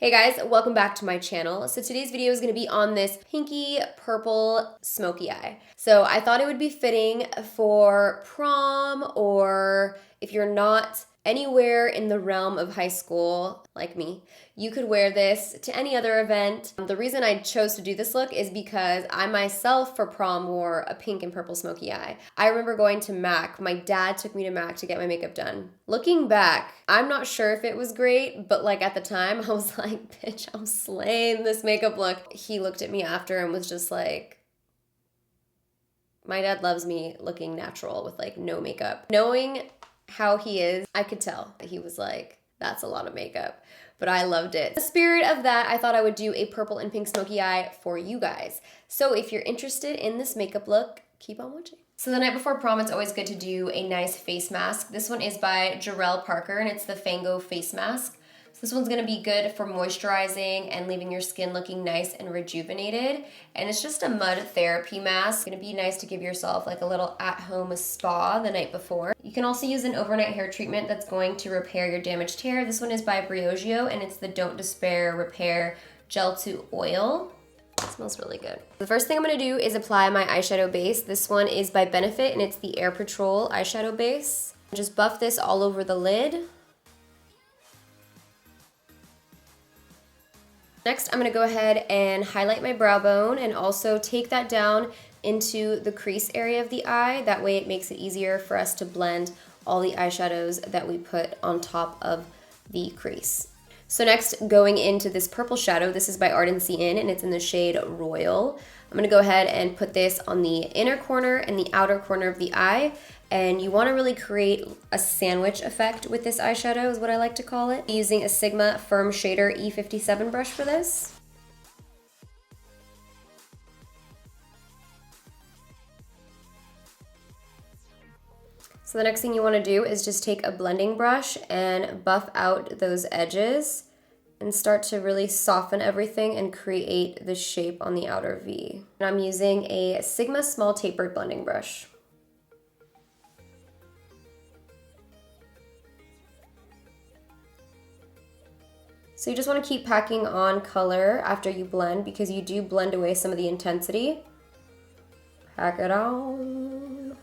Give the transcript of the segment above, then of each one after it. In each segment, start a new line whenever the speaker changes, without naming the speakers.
Hey guys, welcome back to my channel. So today's video is going to be on this pinky purple smoky eye. So I thought it would be fitting for prom, or if you're not anywhere in the realm of high school like me, you could wear this to any other event. The reason I chose to do this look is because I myself for prom wore a pink and purple smoky eye. I remember going to MAC. My dad took me to MAC to get my makeup done. Looking back, I'm not sure if it was great, but like at the time I was like, bitch, I'm slaying this makeup look. He looked at me after and was just like, my dad loves me looking natural with like no makeup. Knowing how he is, I could tell that he was like, that's a lot of makeup, but I loved it. In the spirit of that, I thought I would do a purple and pink smoky eye for you guys. So if you're interested in this makeup look, keep on watching. So the night before prom, it's always good to do a nice face mask. This one is by Jor'el Parker, and it's the Fango face mask. So this one's gonna be good for moisturizing and leaving your skin looking nice and rejuvenated. And it's just a mud therapy mask. It's gonna be nice to give yourself like a little at-home spa the night before. You can also use an overnight hair treatment that's going to repair your damaged hair. This one is by Briogeo, and it's the Don't Despair Repair Gel to Oil. It smells really good. The first thing I'm gonna do is apply my eyeshadow base. This one is by Benefit, and it's the Air Patrol eyeshadow base. Just buff this all over the lid. Next, I'm gonna go ahead and highlight my brow bone and also take that down into the crease area of the eye. That way it makes it easier for us to blend all the eyeshadows that we put on top of the crease. So next, going into this purple shadow, this is by ARDENCY and it's in the shade Royal. I'm gonna go ahead and put this on the inner corner and the outer corner of the eye. And you wanna really create a sandwich effect with this eyeshadow is what I like to call it. Using a Sigma Firm Shader E57 brush for this. So the next thing you wanna do is just take a blending brush and buff out those edges and start to really soften everything and create the shape on the outer V. And I'm using a Sigma Small Tapered blending brush. So you just want to keep packing on color after you blend because you do blend away some of the intensity. Pack it on.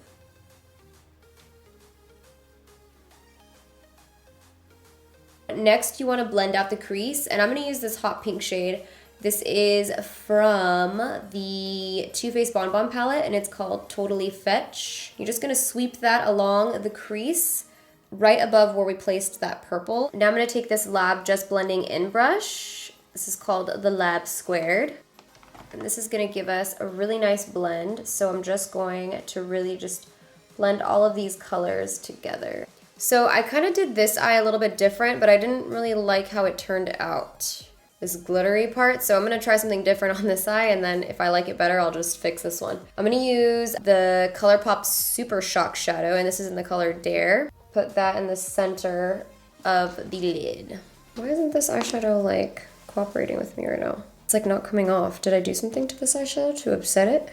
Next, you want to blend out the crease, and I'm going to use this hot pink shade. This is from the Too Faced Bonbon palette, and it's called Totally Fetch. You're just going to sweep that along the crease right above where we placed that purple. Now I'm going to take this Lab Just Blending In brush. This is called the Lab². And this is going to give us a really nice blend. So I'm just going to really just blend all of these colors together. So I kind of did this eye a little bit different, but I didn't really like how it turned out, this glittery part. So I'm going to try something different on this eye, and then if I like it better, I'll just fix this one. I'm going to use the ColourPop Super Shock Shadow, and this is in the color Dare. Put that in the center of the lid. Why isn't this eyeshadow like cooperating with me right now? It's like not coming off. Did I do something to this eyeshadow to upset it?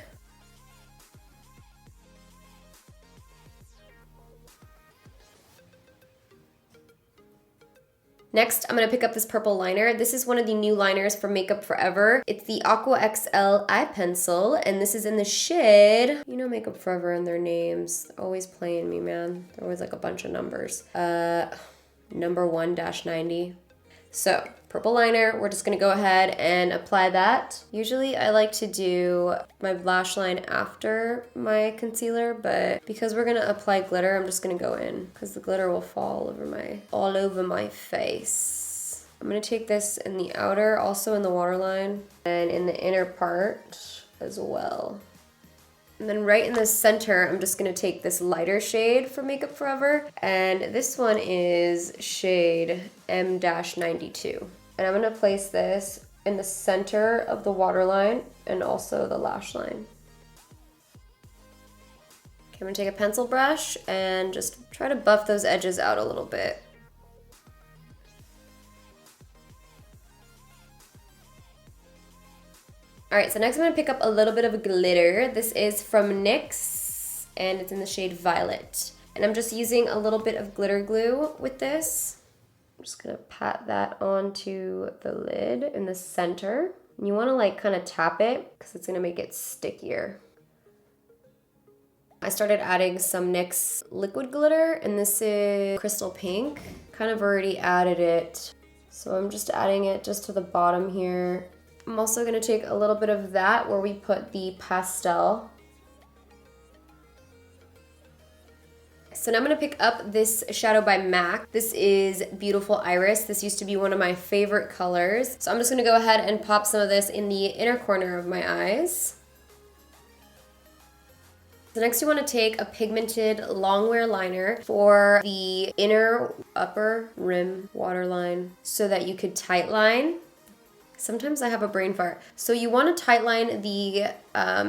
Next, I'm gonna pick up this purple liner. This is one of the new liners from Makeup Forever. It's the Aqua Xl Eyepencil, and this is in the shade, you know Makeup Forever and their names, always playing me, man. They're always like a bunch of numbers. Number 1-90. So, purple liner, we're just gonna go ahead and apply that. Usually I like to do my lash line after my concealer, but because we're gonna apply glitter, I'm just gonna go in because the glitter will fall all over my face. I'm gonna take this in the outer, also in the waterline, and in the inner part as well. And then right in the center, I'm just gonna take this lighter shade from Makeup Forever, and this one is shade M-92. And I'm gonna place this in the center of the waterline and also the lash line. Okay, I'm gonna take a pencil brush and just try to buff those edges out a little bit. All right, so next I'm gonna pick up a little bit of a glitter. This is from NYX, and it's in the shade Violet. And I'm just using a little bit of glitter glue with this. just gonna pat that onto the lid in the center. And you wanna like kind of tap it because it's gonna make it stickier. I started adding some NYX liquid glitter, and this is Crystal Pink. Kind of already added it. So I'm just adding it just to the bottom here. I'm also gonna take a little bit of that where we put the pastel. So now I'm gonna pick up this shadow by MAC. This is Beautiful Iris. This used to be one of my favorite colors. So I'm just gonna go ahead and pop some of this in the inner corner of my eyes. So next you want to take a pigmented Longwear liner for the inner upper rim waterline so that you could tightline. Sometimes I have a brain fart. So you want to tightline the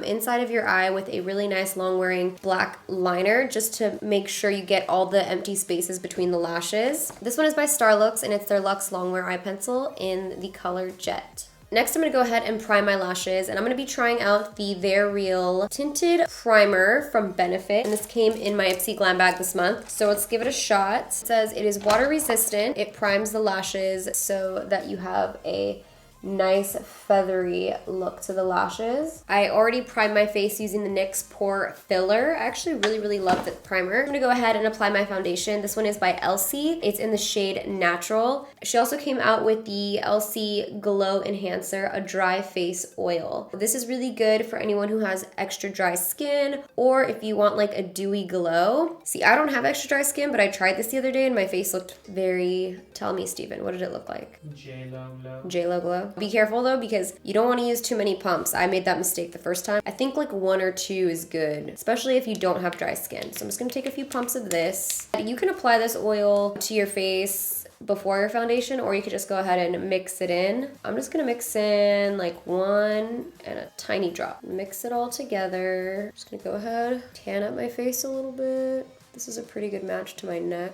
inside of your eye with a really nice long wearing black liner just to make sure you get all the empty spaces between the lashes. This one is by Starlooks and it's their Luxe Longwear Eye Pencil in the color Jet. Next, I'm going to go ahead and prime my lashes, and I'm going to be trying out the They're Real Tinted Primer from Benefit, and this came in my Ipsy Glam bag this month, so let's give it a shot. It says it is water resistant. It primes the lashes so that you have a nice feathery look to the lashes. I already primed my face using the NYX Pore Filler. I actually really love the primer. I'm gonna go ahead and apply my foundation. This one is by ELCIE. It's in the shade Natural. She also came out with the ELCIE Glow Enhancer, a dry face oil. This is really good for anyone who has extra dry skin or if you want like a dewy glow. See, I don't have extra dry skin, but I tried this the other day and my face looked very, tell me Steven, what did it look like?
J-Lo glow.
J-Lo glow. Be careful though, because you don't want to use too many pumps. I made that mistake the first time. I think like 1 or 2 is good, especially if you don't have dry skin. So I'm just gonna take a few pumps of this. You can apply this oil to your face before your foundation, or you could just go ahead and mix it in. I'm just gonna mix in like 1 and a tiny drop. Mix it all together. Just gonna go ahead, tan up my face a little bit. This is a pretty good match to my neck.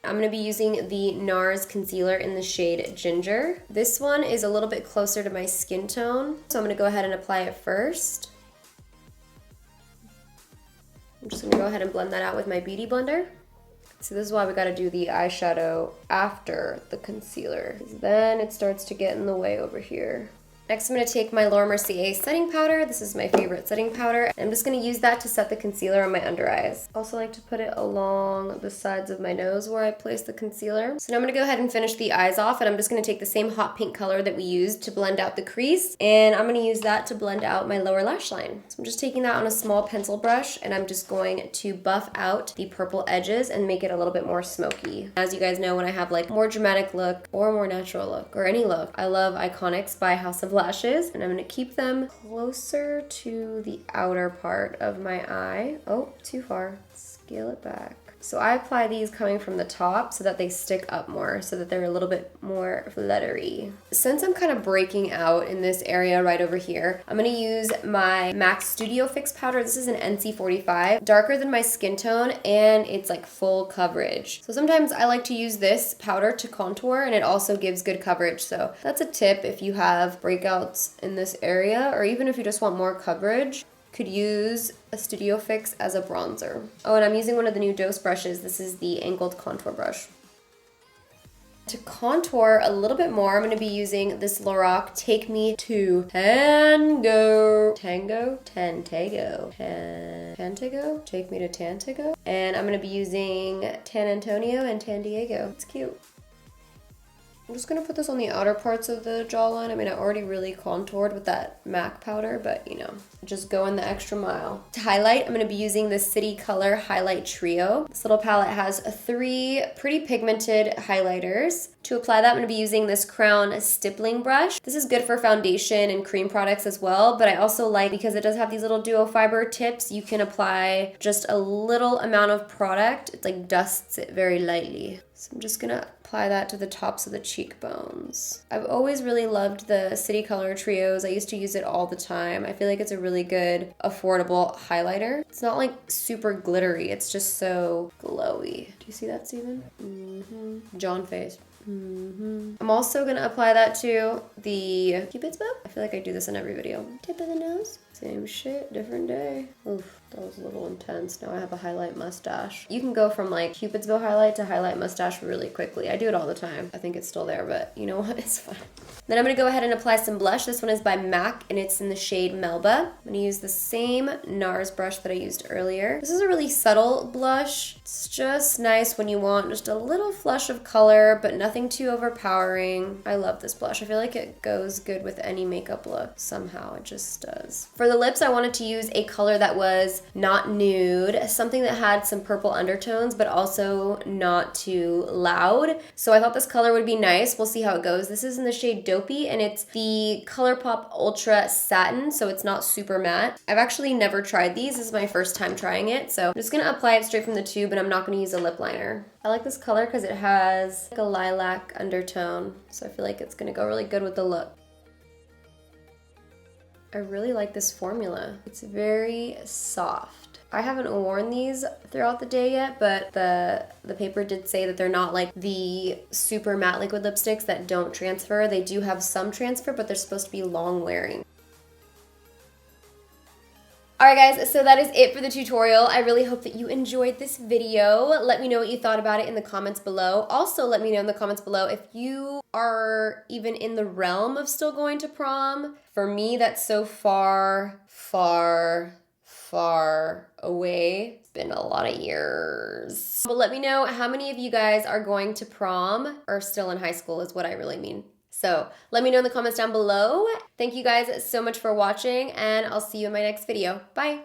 I'm going to be using the Nars Concealer in the shade Ginger. This one is a little bit closer to my skin tone, so I'm going to go ahead and apply it first. I'm just going to go ahead and blend that out with my Beauty Blender. So this is why we got to do the eyeshadow after the concealer, because then it starts to get in the way over here. Next, I'm going to take my Laura Mercier setting powder. This is my favorite setting powder. I'm just going to use that to set the concealer on my under eyes. Also like to put it along the sides of my nose where I place the concealer. So now I'm going to go ahead and finish the eyes off, and I'm just going to take the same hot pink color that we used to blend out the crease, and I'm going to use that to blend out my lower lash line. So I'm just taking that on a small pencil brush, and I'm just going to buff out the purple edges and make it a little bit more smoky. As you guys know, when I have like more dramatic look or more natural look or any look, I love Iconics by House of Lashes, and I'm going to keep them closer to the outer part of my eye. Oh, too far. Scale it back. So I apply these coming from the top so that they stick up more, so that they're a little bit more fluttery. Since I'm kind of breaking out in this area right over here, I'm going to use my MAC Studio Fix powder. This is an NC45, darker than my skin tone, and it's like full coverage. So sometimes I like to use this powder to contour, and it also gives good coverage. So that's a tip if you have breakouts in this area, or even if you just want more coverage. Could use a Studio Fix as a bronzer. Oh, and I'm using one of the new Dose brushes. This is the angled contour brush. To contour a little bit more, I'm going to be using this LORAC Take Me to TANtego. TANtego? Take Me to TANtego. And I'm going to be using Tan Antonio and TANtego. It's cute. I'm just going to put this on the outer parts of the jawline. I mean, I already really contoured with that MAC powder, but you know, just going the extra mile. To highlight, I'm going to be using the City Color Highlight Trio. This little palette has 3 pretty pigmented highlighters. To apply that, I'm going to be using this Crown Stippling brush. This is good for foundation and cream products as well, but I also like, because it does have these little duo fiber tips, you can apply just a little amount of product. It like dusts it very lightly. So I'm just gonna apply that to the tops of the cheekbones. I've always really loved the City Color Trios. I used to use it all the time. I feel like it's a really good, affordable highlighter. It's not like super glittery, it's just so glowy. Do you see that, Steven? John face. I'm also gonna apply that to the Cupid's bow. I feel like I do this in every video. Tip of the nose. Same shit, different day. Oof, that was a little intense. Now I have a highlight mustache. You can go from like Cupid's bow highlight to highlight mustache really quickly. I do it all the time. I think it's still there, but you know what? It's fine. Then I'm gonna go ahead and apply some blush. This one is by MAC and it's in the shade Melba. I'm gonna use the same Nars brush that I used earlier. This is a really subtle blush. It's just nice when you want just a little flush of color, but nothing too overpowering. I love this blush. I feel like it goes good with any makeup look. Somehow it just does. For the lips, I wanted to use a color that was not nude, something that had some purple undertones, but also not too loud. So I thought this color would be nice. We'll see how it goes. This is in the shade Dopey, and it's the ColourPop Ultra Satin, so it's not super matte. I've actually never tried these. This is my first time trying it, so I'm just gonna apply it straight from the tube, and I'm not gonna use a lip liner. I like this color because it has like a lilac undertone, so I feel like it's gonna go really good with the look. I really like this formula. It's very soft. I haven't worn these throughout the day yet, but the paper did say that they're not like the super matte liquid lipsticks that don't transfer. They do have some transfer, but they're supposed to be long wearing. Alright guys, so that is it for the tutorial. I really hope that you enjoyed this video. Let me know what you thought about it in the comments below. Also, let me know in the comments below if you are even in the realm of still going to prom. For me, that's so far away. It's been a lot of years. But let me know how many of you guys are going to prom or still in high school is what I really mean. So let me know in the comments down below. Thank you guys so much for watching, and I'll see you in my next video. Bye.